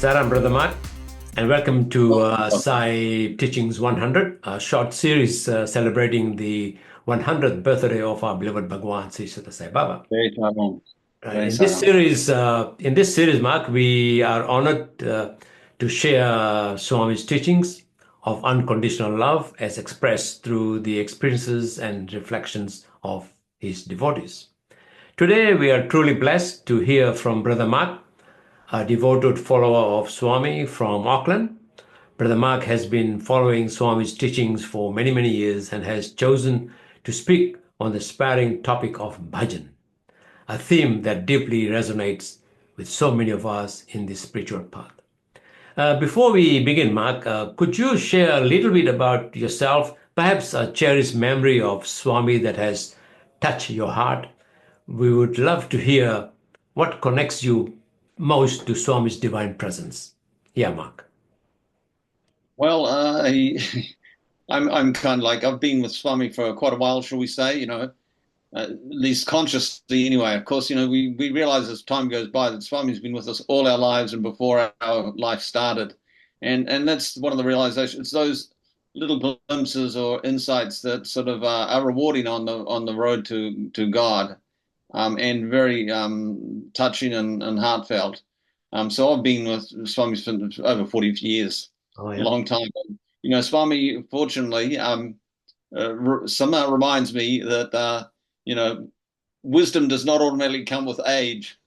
Sairam, Brother Mark, and welcome to Sai Teachings 100, a short series celebrating the 100th birthday of our beloved Bhagawan, Sri Sathya Sai Baba. Very Taiwan. Very In this series, Mark, we are honored to share Swami's teachings of unconditional love as expressed through the experiences and reflections of his devotees. Today, we are truly blessed to hear from Brother Mark, a devoted follower of Swami from Auckland. Brother Mark has been following Swami's teachings for many, many years and has chosen to speak on the inspiring topic of bhajan, a theme that deeply resonates with so many of us in this spiritual path. Before we begin, Mark, could you share a little bit about yourself, perhaps a cherished memory of Swami that has touched your heart? We would love to hear what connects you most to Swami's divine presence. Yeah, Mark. Well. I'm kind of like I've been with Swami for quite a while, shall we say? At least consciously anyway. Of course, we realize as time goes by that Swami's been with us all our lives and before our life started, and that's one of the realizations. It's those little glimpses or insights that sort of are rewarding on the road to God, and very touching and heartfelt. So I've been with Swami for over 40 years, Oh, a yeah. long time. Swami, fortunately, somehow reminds me that wisdom does not automatically come with age,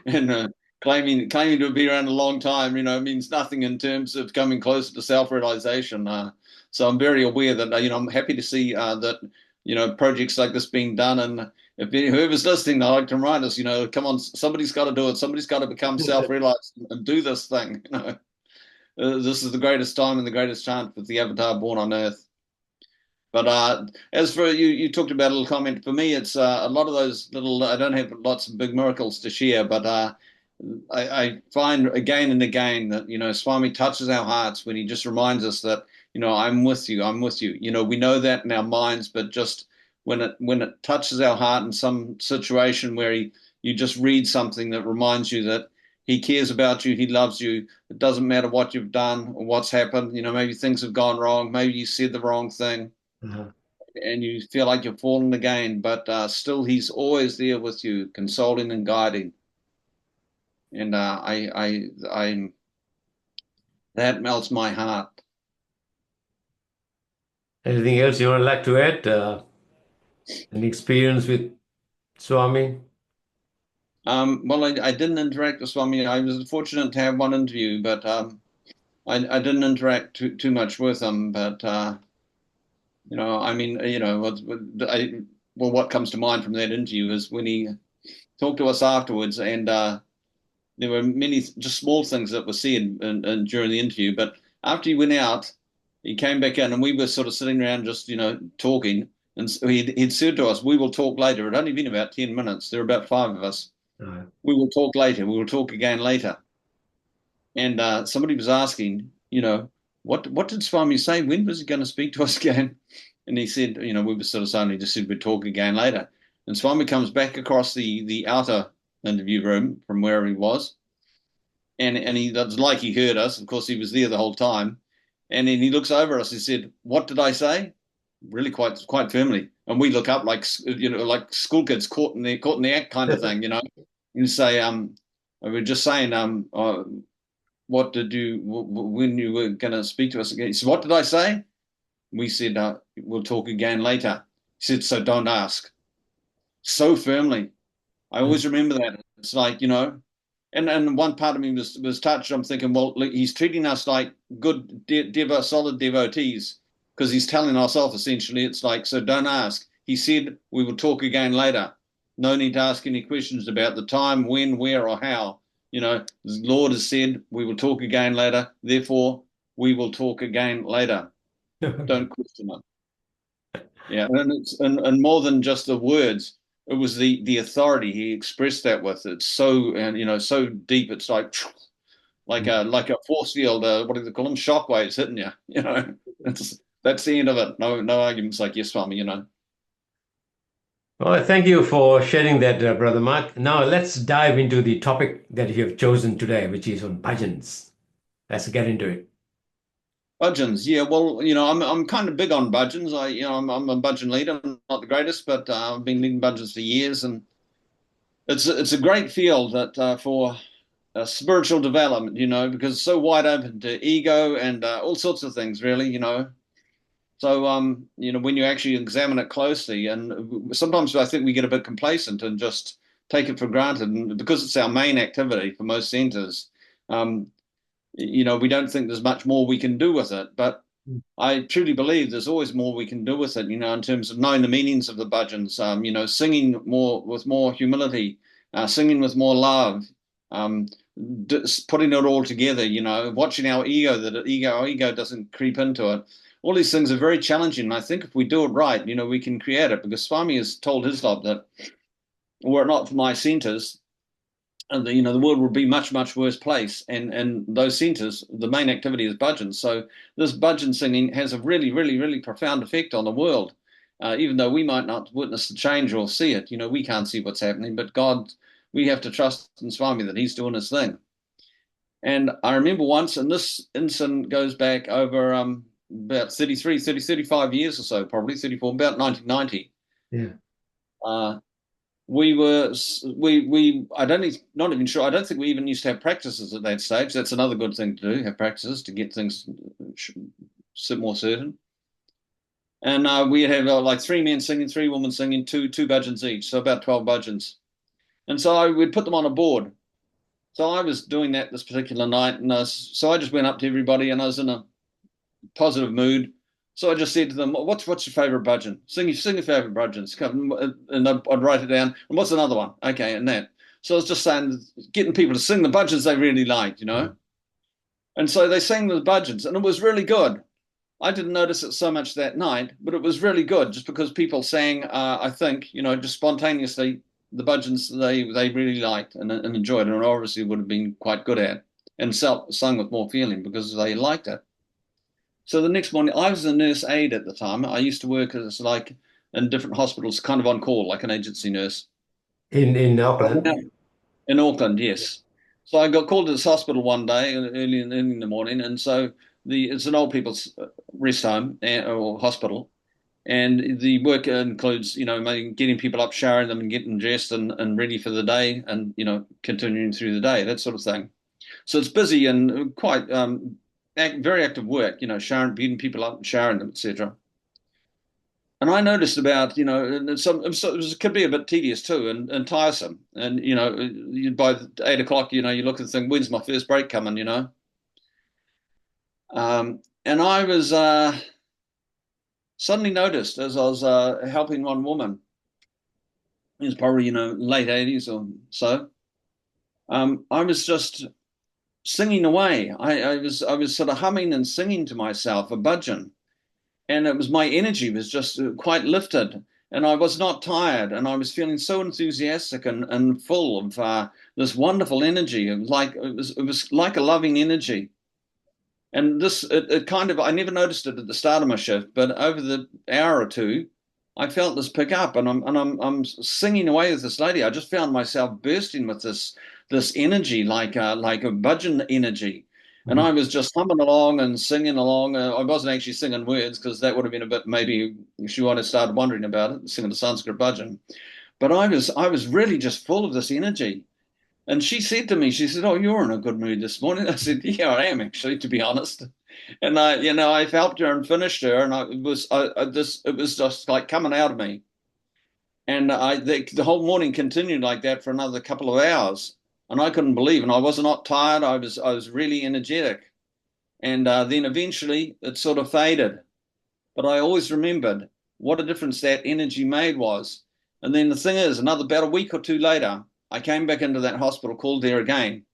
and claiming to be around a long time, means nothing in terms of coming closer to self-realization. So I'm very aware that I'm happy to see that projects like this being done, and if whoever's listening, I like to remind us, come on, somebody's got to do it. Somebody's got to become self-realized and do this thing. This is the greatest time and the greatest chance with the avatar born on earth. But as for you talked about a little comment. For me, it's a lot of those little. I don't have lots of big miracles to share, but I find again and again that Swami touches our hearts when he just reminds us that I'm with you, I'm with you. We know that in our minds, but just when it touches our heart in some situation where you just read something that reminds you that he cares about you, he loves you. It doesn't matter what you've done or what's happened. Maybe things have gone wrong, maybe you said the wrong thing, Uh-huh. and you feel like you've fallen again, but still he's always there with you, consoling and guiding. And I'm that melts my heart. Anything else you would like to add? Any experience with Swami? Well, I didn't interact with Swami. I was fortunate to have one interview, but I didn't interact too much with him. But I mean, what comes to mind from that interview is when he talked to us afterwards, and there were many just small things that were said during the interview. But after he went out, he came back in, and we were sort of sitting around just talking. And so he'd said to us, "We will talk later." It had only been about 10 minutes. There were about five of us. Uh, We will talk later. We will talk again later. And somebody was asking, what did Swami say? When was he going to speak to us again? And he said, we were sort of saying, he just said we'd talk again later. And Swami comes back across the outer interview room from where he was. And he does like he heard us. Of course, he was there the whole time. And then he looks over us. He said, "What did I say?" Really quite firmly. And we look up like like school kids caught in the act kind of thing. You say, we're just saying, what did you when you were going to speak to us again? He said, "What did I say?" We said, "We'll talk again later." He said, "So don't ask." So firmly. I always remember that. It's like, and one part of me was touched. I'm thinking, well, he's treating us like good, solid devotees, because he's telling ourselves essentially, it's like, so don't ask. He said, "We will talk again later." No need to ask any questions about the time, when, where, or how. The Lord has said, "We will talk again later." Therefore, we will talk again later. Don't question it. Yeah, and it's and more than just the words. It was the authority he expressed that with. It's so, and so deep. It's like a force field. What do they call them? Shockwaves hitting you. That's the end of it. No arguments. Like, yes, Swami. Well, thank you for sharing that, Brother Mark. Now let's dive into the topic that you have chosen today, which is on bhajans. Let's get into it. Bhajans, yeah. Well, I'm kind of big on bhajans. I'm a bhajan leader. I'm not the greatest, but I've been leading bhajans for years, and it's a great field that for spiritual development. Because it's so wide open to ego and all sorts of things, really. So when you actually examine it closely, and sometimes I think we get a bit complacent and just take it for granted, and because it's our main activity for most centers. Um, we don't think there's much more we can do with it, but I truly believe there's always more we can do with it, in terms of knowing the meanings of the bhajans, singing more with more humility, singing with more love, um, putting it all together, watching our ego, our ego doesn't creep into it. All these things are very challenging. And I think if we do it right, we can create it, because Swami has told his lot that were it not for my centers, and the world would be much, much worse place. And those centers, the main activity is bhajans. So this bhajan singing has a really, really, really profound effect on the world. Even though we might not witness the change or see it, we can't see what's happening, but God, we have to trust in Swami that he's doing his thing. And I remember once, and this incident goes back over about 35 years or so, probably 34, about 1990. Yeah. Uh, I don't even, not even sure. I don't think we even used to have practices at that stage. That's another good thing to do, have practices to get things more certain. And we'd have like three men singing, three women singing, two bhajans each, so about 12 bhajans. And so we'd put them on a board. So I was doing that this particular night, and so I just went up to everybody, and I was in a positive mood. So I just said to them, "What's your favorite bhajan? Sing your favorite bhajans." And I'd write it down. And what's another one? Okay, and that. So I was just saying, getting people to sing the bhajans they really liked, And so they sang the bhajans, and it was really good. I didn't notice it so much that night, but it was really good, just because people sang, I think, just spontaneously the bhajans they really liked and enjoyed, and obviously would have been quite good at, and sung with more feeling because they liked it. So the next morning, I was a nurse aide at the time. I used to work as like in different hospitals, kind of on call, like an agency nurse. In Auckland. In Auckland, yes. So I got called to this hospital one day early in the morning, and so it's an old people's rest home or hospital, and the work includes, getting people up, showering them, and getting dressed and ready for the day, and continuing through the day, that sort of thing. So it's busy and quite very active work, showering, getting people up, and showering them, etc. And I noticed about, it could be a bit tedious too and tiresome. And, by 8 o'clock, you look at the thing, when's my first break coming? And I was suddenly noticed as I was helping one woman, who's probably, late 80s or so. I was just singing away. I was sort of humming and singing to myself a bhajan. And it was, my energy was just quite lifted, and I was not tired, and I was feeling so enthusiastic and full of this wonderful energy. It was like a loving energy. And it kind of, I never noticed it at the start of my shift, but over the hour or two, I felt this pick up, and I'm singing away with this lady. I just found myself bursting with this energy, like a bhajan energy. And I was just humming along and singing along. I wasn't actually singing words, because that would have been a bit, maybe she would have started wondering about it, singing the Sanskrit bhajan. But I was really just full of this energy. And she said to me, she said, "Oh, you're in a good mood this morning." I said, "Yeah, I am actually, to be honest." And I've helped her and finished her, and it was just like coming out of me. And the whole morning continued like that for another couple of hours, and I couldn't believe. And I was not tired. I was really energetic. And then eventually it sort of faded. But I always remembered what a difference that energy made was. And then the thing is, about a week or two later, I came back into that hospital, called there again.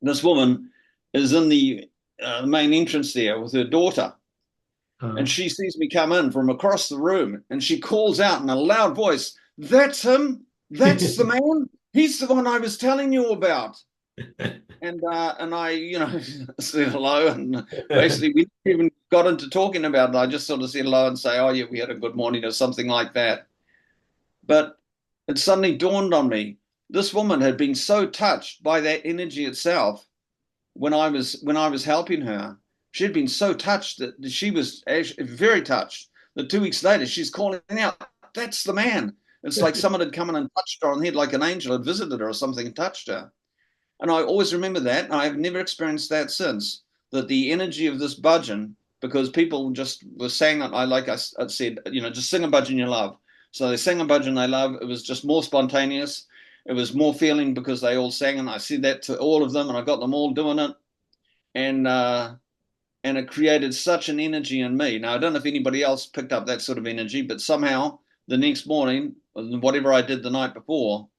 This woman is in the main entrance there with her daughter. And she sees me come in from across the room, and she calls out in a loud voice, "That's him. That's the man. He's the one I was telling you about." And I, said hello, and basically we never even got into talking about it. I just sort of said hello and say, "Oh yeah, we had a good morning," or something like that. But it suddenly dawned on me, this woman had been so touched by that energy itself when I was helping her. She'd been so touched that she was actually very touched that 2 weeks later she's calling out, "That's the man." It's like someone had come in and touched her on the head, like an angel had visited her or something and touched her. And I always remember that. And I've never experienced that since. That the energy of this bhajan, because people just were saying, I said, just sing a bhajan you love. So they sang a bhajan they love. It was just more spontaneous. It was more feeling because they all sang, and I said that to all of them, and I got them all doing it, and it created such an energy in me. Now I don't know if anybody else picked up that sort of energy, but somehow the next morning, whatever I did the night before,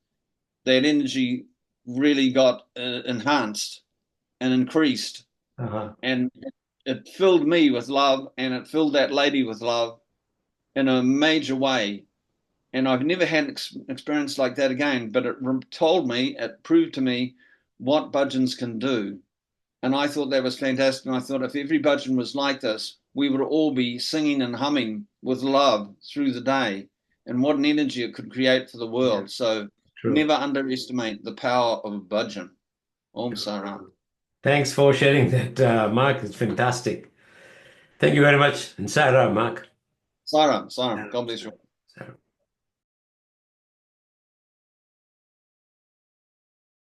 that energy really got enhanced and increased, and it filled me with love, and it filled that lady with love in a major way. And I've never had an experience like that again, but it proved to me what bhajans can do. And I thought that was fantastic. And I thought if every bhajan was like this, we would all be singing and humming with love through the day. And what an energy it could create for the world. So True. never underestimate the power of a bhajan. Om Sairam. Thanks for sharing that, Mark. It's fantastic. Thank you very much. And Sarah, Mark. Sairam, Sairam. God bless you. Sarah.